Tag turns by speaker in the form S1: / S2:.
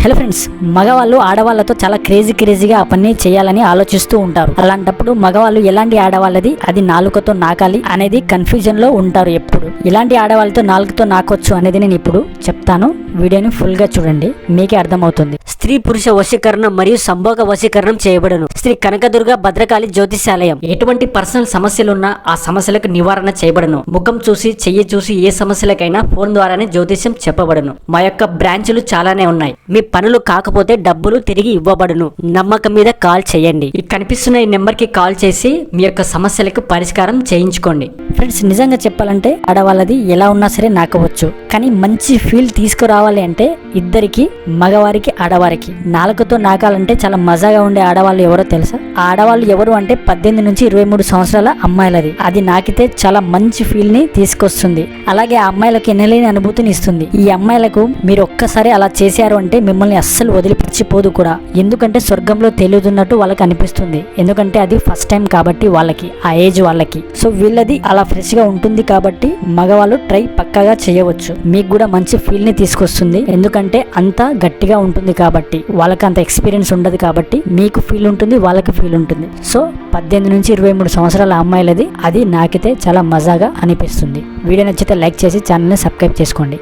S1: Hello friends, మగవాళ్ళు ఆడవాళ్ళతో చాలా క్రేజీగా ఆ పని చేయాలని ఆలోచిస్తూ ఉంటారు. అలాంటప్పుడు మగవాళ్ళు ఎలాంటి ఆడవాళ్ళది అది నాలుకతో నాకాలి అనేది కన్ఫ్యూజన్ లో ఉంటారు. ఎప్పుడు ఇలాంటి ఆడవాళ్ళతో నాలుకతో నాకొచ్చు అనేది నేను ఇప్పుడు చెప్తాను. వీడియోని ఫుల్ గా చూడండి, మీకే అర్థమవుతుంది. స్త్రీ పురుష వశీకరణం మరియు సంభోగ వశీకరణం చేయబడును. శ్రీ కనకదుర్గ భద్రకాళి జ్యోతిషాలయం. ఎటువంటి పర్సనల్ సమస్యలున్నా ఆ సమస్యలకు నివారణ చేయబడును. ముఖం చూసి చెయ్యి చూసి ఏ సమస్యలకైనా ఫోన్ ద్వారానే జ్యోతిష్యం చెప్పబడును. మా యొక్క బ్రాంచులు చాలానే ఉన్నాయి. మీ పనులు కాకపోతే డబ్బులు తిరిగి ఇవ్వబడును. నమ్మకం మీద కాల్ చేయండి. ఈ కనిపిస్తున్న ఈ నెంబర్ కి కాల్ చేసి మీ యొక్క సమస్యలకు పరిష్కారం చేయించుకోండి. ఫ్రెండ్స్, నిజంగా చెప్పాలంటే ఆడవాళ్ళది ఎలా ఉన్నా సరే నాకవచ్చు, కానీ మంచి ఫీల్ తీసుకురావాలి అంటే ఇద్దరికి, మగవారికి ఆడవారికి నాలుకతో నాకాలంటే చాలా మజాగా ఉండే ఆడవాళ్ళు ఎవరో తెలుసా? ఆ ఆడవాళ్ళు ఎవరు అంటే 18 నుంచి 23 సంవత్సరాల అమ్మాయిలది. అది నాకితే చాలా మంచి ఫీల్ ని తీసుకొస్తుంది. అలాగే ఆ అమ్మాయిలకు ఎనలేని అనుభూతిని ఇస్తుంది. ఈ అమ్మాయిలకు మీరు ఒక్కసారి అలా చేశారు అంటే మిమ్మల్ని అస్సలు వదిలిపిచ్చిపోదు కూడా. ఎందుకంటే స్వర్గంలో తెలియదున్నట్టు వాళ్ళకి అనిపిస్తుంది. ఎందుకంటే అది ఫస్ట్ టైం కాబట్టి వాళ్ళకి, ఆ ఏజ్ వాళ్ళకి. సో వీళ్ళది అలా ఫ్రెష్ గా ఉంటుంది కాబట్టి మగవాళ్ళు ట్రై పక్కాగా చేయవచ్చు. మీకు కూడా మంచి ఫీల్ ని తీసుకొస్తుంది. ఎందుకంటే అంత గట్టిగా ఉంటుంది కాబట్టి, వాళ్ళకి అంత ఎక్స్పీరియన్స్ ఉండదు కాబట్టి మీకు ఫీల్ ఉంటుంది, వాళ్ళకి ఫీల్ ఉంటుంది. సో 18 నుంచి 23 సంవత్సరాల అమ్మాయిలది అది నాకైతే చాలా మజాగా అనిపిస్తుంది. వీడియో నచ్చితే లైక్ చేసి ఛానల్ని సబ్స్క్రైబ్ చేసుకోండి.